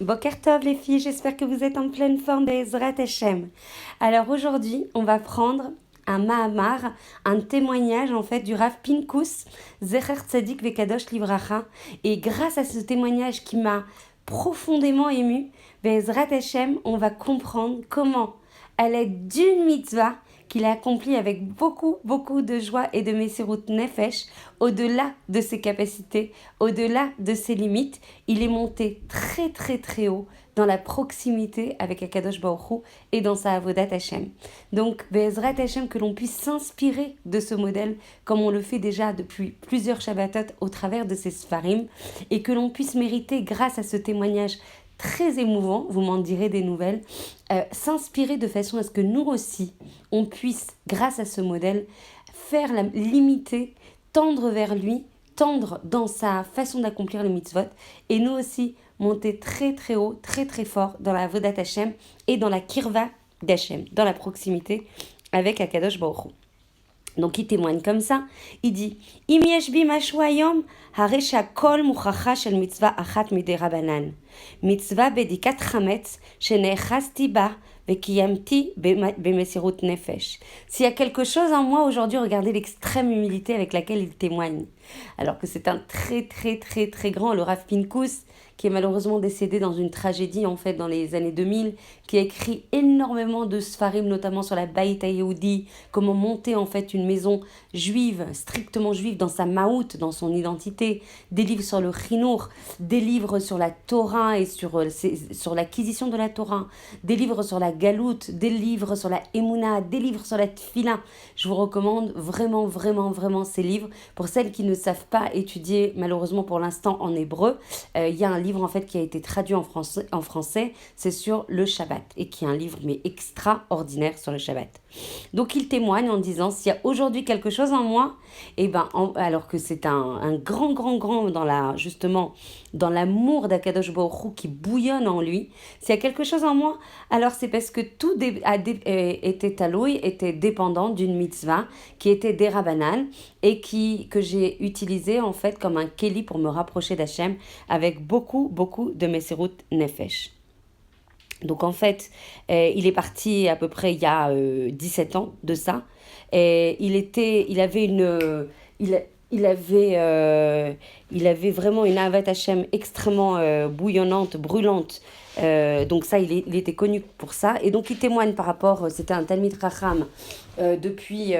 Boker Tov les filles, j'espère que vous êtes en pleine forme Bezrat Hashem. Alors aujourd'hui, on va prendre un Mahamar, un témoignage en fait du Rav Pinkus, Zecher Tzadik Vekadosh Livracha. Et grâce à ce témoignage qui m'a profondément ému, Bezrat Hashem, on va comprendre comment, à l'aide d'une mitzvah, qu'il a accompli avec beaucoup de joie et de Messirut Nefesh, au-delà de ses capacités, au-delà de ses limites, il est monté très haut dans la proximité avec Akadosh Baruch Hu et dans sa Avodat Hashem. Donc, Be'ezrat Hashem, que l'on puisse s'inspirer de ce modèle, comme on le fait déjà depuis plusieurs Shabbatot au travers de ces Sfarim, et que l'on puisse mériter, grâce à ce témoignage très émouvant, vous m'en direz des nouvelles, s'inspirer de façon à ce que nous aussi, on puisse, grâce à ce modèle, l'imiter, tendre vers lui, tendre dans sa façon d'accomplir le mitzvot, et nous aussi monter très haut, très fort dans la Avodat Hashem et dans la Kirva d'Hashem, dans la proximité avec Akadosh Baruch Hu. Donc il témoigne comme ça, il dit Im yesh bi mashu hayom, hare shakol muchacha shel mitzvah achat midei rabanan. Mitzvah bedikat chametz shene'echasti ba vekiyamti bemesirut nefesh. S'il y a quelque chose en moi aujourd'hui, regardez l'extrême humilité avec laquelle il témoigne. Alors que c'est un très grand, le Rav Pinkus, qui est malheureusement décédé dans une tragédie en fait dans les années 2000, qui a écrit énormément de sfarim, notamment sur la Beit HaYehudi, comment monter en fait une maison juive, strictement juive, dans sa maout, dans son identité, des livres sur le chinour, des livres sur la Torah et sur l'acquisition de la Torah, des livres sur la galoute, des livres sur la Emouna, des livres sur la Tfila. Je vous recommande vraiment ces livres. Pour celles qui ne savent pas étudier, malheureusement pour l'instant en hébreu, il y a un livre en fait qui a été traduit en français, c'est sur le Shabbat, et qui est un livre mais extraordinaire sur le Shabbat. Donc il témoigne en disant, s'il y a aujourd'hui quelque chose en moi, et alors que c'est un grand justement dans l'amour d'Akadosh Baruch Hu qui bouillonne en lui, s'il y a quelque chose en moi, alors c'est parce que tout était dépendant d'une mitzvah qui était des Rabbanan, et que j'ai utilisé en fait comme un keli pour me rapprocher d'Hachem avec beaucoup de Messirut Nefesh. Donc en fait, il est parti à peu près il y a 17 ans de ça. Et il avait vraiment une Avat Hashem extrêmement bouillonnante, brûlante. Donc ça, il était connu pour ça. Et donc il témoigne par rapport, c'était un Talmid Racham qui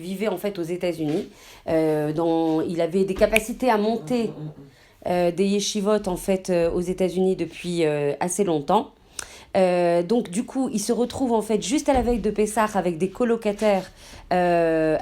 vivait en fait aux États-Unis. Il avait des capacités à monter des yeshivot en fait aux États-Unis depuis assez longtemps. Donc du coup, il se retrouve en fait juste à la veille de Pessah avec des colocataires, et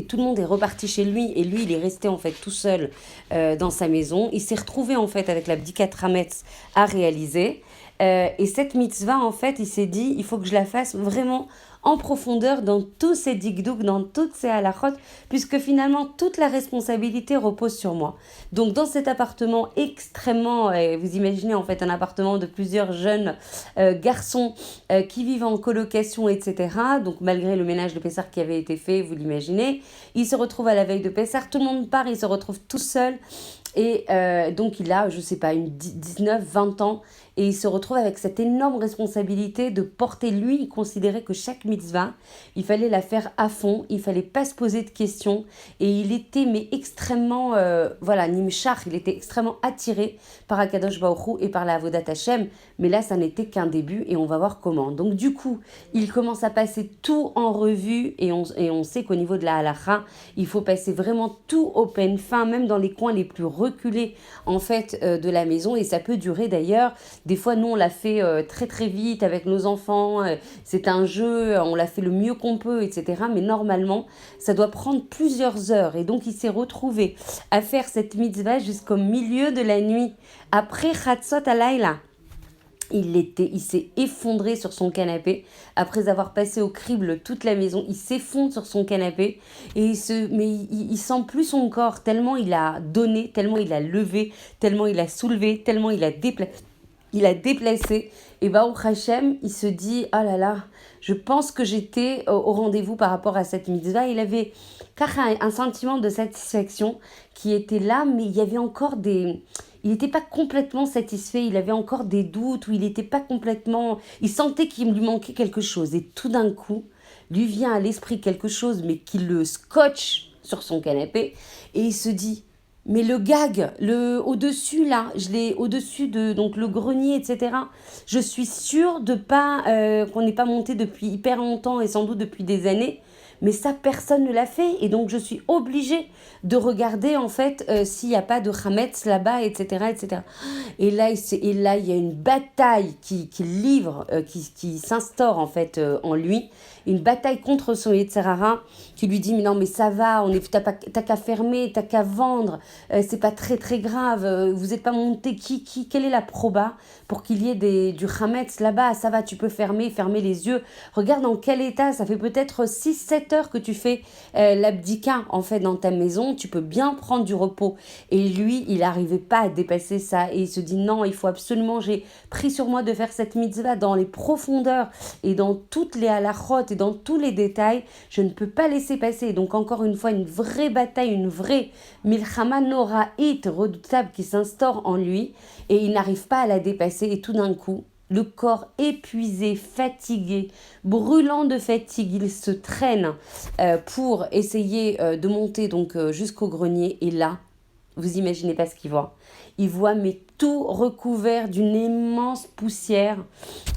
tout le monde est reparti chez lui, et lui il est resté en fait tout seul dans sa maison. Il s'est retrouvé en fait avec la Bdikat Hametz à réaliser, et cette mitzvah en fait il s'est dit il faut que je la fasse vraiment en profondeur dans tous ces digdouk, dans toutes ces halachot, puisque finalement toute la responsabilité repose sur moi. Donc dans cet appartement extrêmement, vous imaginez en fait un appartement de plusieurs jeunes garçons qui vivent en colocation, etc. Donc malgré le ménage de Pessah qui avait été fait, vous l'imaginez, il se retrouve à la veille de Pessah, tout le monde part, il se retrouve tout seul. Et donc il a, je sais pas, 19-20 ans, et il se retrouve avec cette énorme responsabilité de porter, lui, il considérait que chaque mitzvah, il fallait la faire à fond, il fallait pas se poser de questions, et il était mais extrêmement, nimshach, il était extrêmement attiré par Akadosh Baruch Hu et par la Avodat Hashem, mais là ça n'était qu'un début, et on va voir comment. Donc du coup, il commence à passer tout en revue, et on sait qu'au niveau de la halacha, il faut passer vraiment tout au peine fin, même dans les coins les plus reculés en fait de la maison, et ça peut durer d'ailleurs. Des fois, nous, on l'a fait très vite avec nos enfants. C'est un jeu, on l'a fait le mieux qu'on peut, etc. Mais normalement, ça doit prendre plusieurs heures. Et donc, il s'est retrouvé à faire cette mitzvah jusqu'au milieu de la nuit. Après Chatzot Halayla, il s'est effondré sur son canapé. Après avoir passé au crible toute la maison, il s'effondre sur son canapé. Et il sent plus son corps, tellement il a donné, tellement il a levé, tellement il a soulevé, tellement il a déplacé, et Baruch Hashem, il se dit, oh là là, je pense que j'étais au rendez-vous par rapport à cette mitzvah. Il avait car un sentiment de satisfaction qui était là, mais il y avait encore il n'était pas complètement satisfait, il avait encore des doutes, ou il n'était pas complètement... Il sentait qu'il lui manquait quelque chose. Et tout d'un coup, lui vient à l'esprit quelque chose, mais qui le scotche sur son canapé, et il se dit, mais le gag, au-dessus là, je l'ai au-dessus de donc le grenier, etc. Je suis sûre de pas qu'on n'est pas monté depuis hyper longtemps et sans doute depuis des années, mais ça personne ne l'a fait et donc je suis obligée de regarder en fait s'il n'y a pas de chametz là-bas, etc., etc. Et là il y a une bataille qui livre, qui s'instaure en fait en lui, une bataille contre son Yetzer Hara qui lui dit mais non mais ça va, t'as qu'à fermer, t'as qu'à vendre, c'est pas très très grave, vous n'êtes pas monté, quelle est la proba pour qu'il y ait du chametz là-bas, ça va, tu peux fermer les yeux, regarde dans quel état, ça fait peut-être 6-7 heures que tu fais l'abdika en fait dans ta maison, tu peux bien prendre du repos. Et lui, il n'arrivait pas à dépasser ça et il se dit non, il faut absolument, j'ai pris sur moi de faire cette mitzvah dans les profondeurs et dans toutes les halachot et dans tous les détails, je ne peux pas laisser passer. Donc encore une fois, une vraie bataille, une vraie milchama noraït redoutable qui s'instaure en lui et il n'arrive pas à la dépasser et tout d'un coup, le corps épuisé, fatigué, brûlant de fatigue, il se traîne pour essayer de monter donc jusqu'au grenier et là, vous imaginez pas ce qu'il voit. Il voit mais tout recouvert d'une immense poussière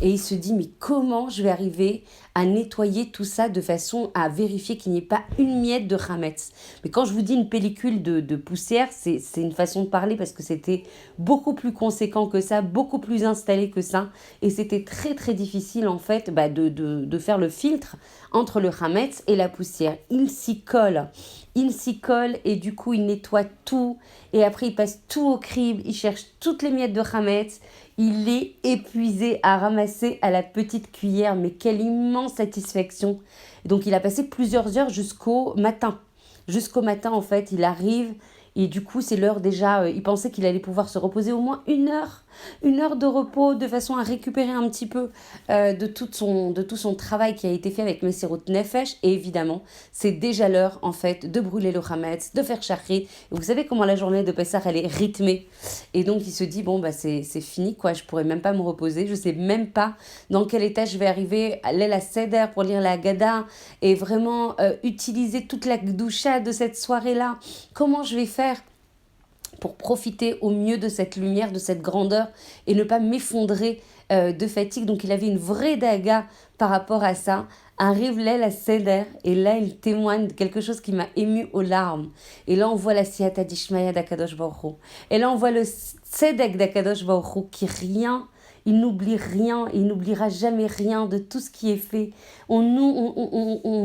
et il se dit mais comment je vais arriver à nettoyer tout ça de façon à vérifier qu'il n'y ait pas une miette de chametz. Mais quand je vous dis une pellicule de poussière, c'est une façon de parler parce que c'était beaucoup plus conséquent que ça, beaucoup plus installé que ça et c'était très très difficile en fait de faire le filtre entre le chametz et la poussière. Il s'y colle et du coup il nettoie tout et après il passe tout au crible, il cherche toutes les miettes de chametz, il est épuisé à ramasser à la petite cuillère, mais quelle immense satisfaction. Donc il a passé plusieurs heures jusqu'au matin. Jusqu'au matin en fait, il arrive et du coup c'est l'heure déjà, il pensait qu'il allait pouvoir se reposer au moins une heure de repos de façon à récupérer un petit peu de tout son travail qui a été fait avec Messirut Nefesh. Et évidemment, c'est déjà l'heure en fait de brûler le chametz, de faire shachrit. Vous savez comment la journée de Pessah elle est rythmée. Et donc il se dit bon bah c'est fini quoi, je pourrais même pas me reposer, je sais même pas dans quel état je vais arriver à la Seder pour lire la Haggadah et vraiment utiliser toute la gdoucha de cette soirée là. Comment je vais faire pour profiter au mieux de cette lumière, de cette grandeur et ne pas m'effondrer de fatigue. Donc il avait une vraie daga par rapport à ça. Arrive là la Seder et là il témoigne de quelque chose qui m'a ému aux larmes. Et là on voit la Siyata d'Ishmaïa d'Akadosh Baruch Hu. Et là on voit le Tzedek d'Akadosh Baruch Hu qui rien, il n'oublie rien, il n'oubliera jamais rien de tout ce qui est fait. On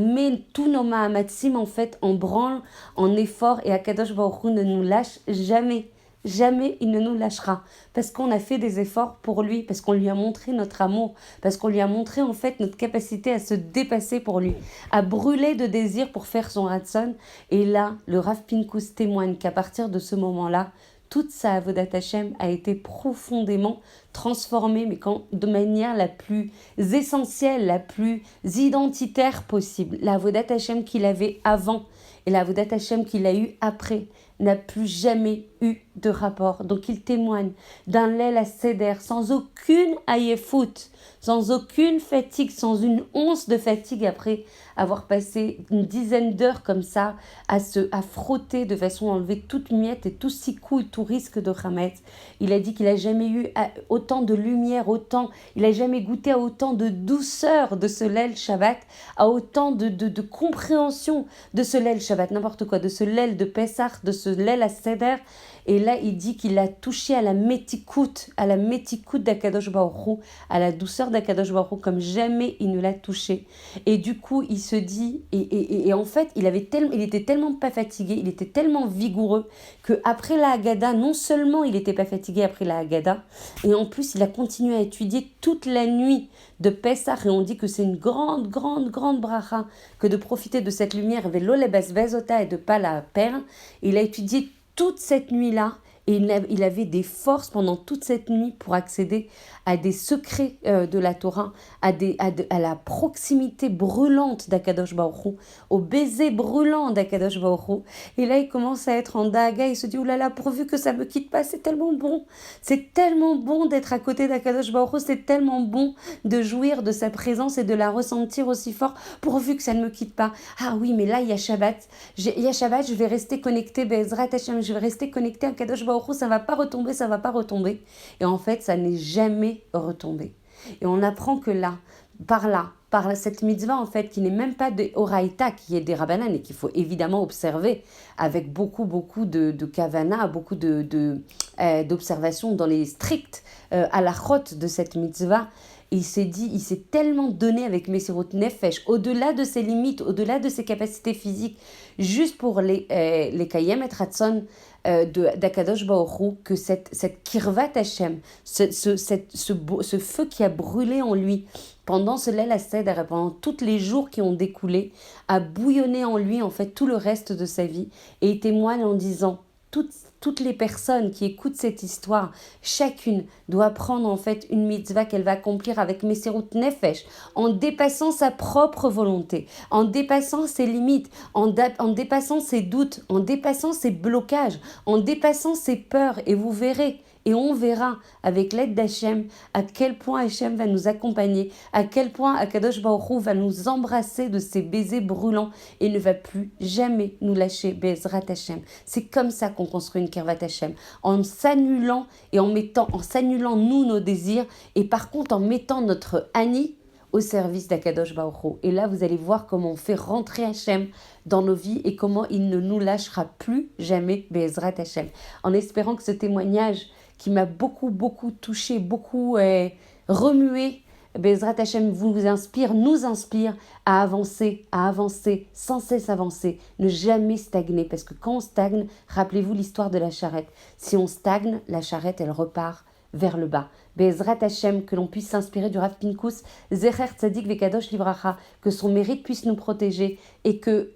met tous nos mahamatsim en fait en branle, en effort et Akadosh Baruch Hu ne nous lâche jamais. Jamais il ne nous lâchera parce qu'on a fait des efforts pour lui, parce qu'on lui a montré notre amour, parce qu'on lui a montré en fait notre capacité à se dépasser pour lui, à brûler de désir pour faire son Ratson. Et là, le Rav Pinkus témoigne qu'à partir de ce moment-là, toute sa Avodat Hashem a été profondément transformée, mais de manière la plus essentielle, la plus identitaire possible. La Avodat Hashem qu'il avait avant et la Avodat Hashem qu'il a eu après n'a plus jamais eu de rapport. Donc il témoigne d'un Leil à Seder sans aucune ayefout, sans aucune fatigue, sans une once de fatigue après avoir passé une dizaine d'heures comme ça à frotter de façon à enlever toute miette et tout sikou et tout risque de chametz. Il a dit qu'il n'a jamais eu autant de lumière, il n'a jamais goûté à autant de douceur de ce Leil Shabbat, à autant de compréhension de ce Leil Shabbat, n'importe quoi, de ce Leil de Pessah, de ce Leil à Seder. Et là, il dit qu'il a touché à la métikout d'Akadosh Baruch Hu, à la douceur d'Akadosh Baruch Hu, comme jamais il ne l'a touché. Et du coup, il se dit, et en fait, il était tellement pas fatigué, il était tellement vigoureux, qu'après la Haggadah, non seulement il n'était pas fatigué après la Haggadah, et en plus, il a continué à étudier toute la nuit de Pessah, et on dit que c'est une grande bracha, que de profiter de cette lumière, velo lebas vezota, et de pas la perdre. Il a étudié toute cette nuit-là, et il avait des forces pendant toute cette nuit pour accéder à des secrets de la Torah, à la proximité brûlante d'Akadosh Baruch Hu, au baiser brûlant d'Akadosh Baruch Hu. Et là, il commence à être en daga, il se dit, oulala, pourvu que ça me quitte pas, c'est tellement bon d'être à côté d'Akadosh Baruch Hu, c'est tellement bon de jouir de sa présence et de la ressentir aussi fort, pourvu que ça ne me quitte pas. Ah oui, mais là, il y a Shabbat, je vais rester connecté, Be'ezrat Hashem, je vais rester connecté à Kadosh Baruch Hu, ça va pas retomber. Et en fait, ça n'est jamais retombé. Et on apprend que par cette mitzvah, en fait, qui n'est même pas de Horaïta, qui est des Rabbanan, et qu'il faut évidemment observer avec beaucoup de kavana, beaucoup d'observations dans les stricts halachot de cette mitzvah. Et il s'est tellement donné avec Messirut Nefesh, au-delà de ses limites, au-delà de ses capacités physiques, juste pour les Kayem et Ratson d'Akadosh Baruch Hu, que cette Kirvat Hashem, ce feu qui a brûlé en lui pendant ce Leil HaSeder et pendant tous les jours qui ont découlé, a bouillonné en lui en fait tout le reste de sa vie, et il témoigne en disant toutes les personnes qui écoutent cette histoire, chacune doit prendre en fait une mitzvah qu'elle va accomplir avec Messirut Nefesh, en dépassant sa propre volonté, en dépassant ses limites, en dépassant ses doutes, en dépassant ses blocages, en dépassant ses peurs. Et vous verrez, et on verra avec l'aide d'Hachem à quel point Hachem va nous accompagner, à quel point Akadosh Baruch Hu va nous embrasser de ses baisers brûlants et ne va plus jamais nous lâcher, Be'ezrat Hachem. C'est comme ça qu'on construit une Kirvat Hachem, en s'annulant nous nos désirs, et par contre en mettant notre Ani au service d'Akadosh Baruch Hu. Et là, vous allez voir comment on fait rentrer Hachem dans nos vies et comment il ne nous lâchera plus jamais, Be'ezrat Hachem. En espérant que ce témoignage qui m'a beaucoup touché, beaucoup remué, Be'ezrat Hachem vous inspire, nous inspire à avancer, sans cesse avancer, ne jamais stagner. Parce que quand on stagne, rappelez-vous l'histoire de la charrette. Si on stagne, la charrette, elle repart vers le bas. Be'ezrat Hachem, que l'on puisse s'inspirer du Rav Pinkus, Zecher Tzadik Vekadosh Livracha, que son mérite puisse nous protéger, et que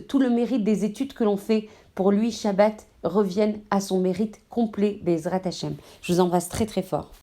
tout le mérite des études que l'on fait pour lui, Shabbat, revienne à son mérite complet, Be'ezrat Hachem. Je vous embrasse très fort.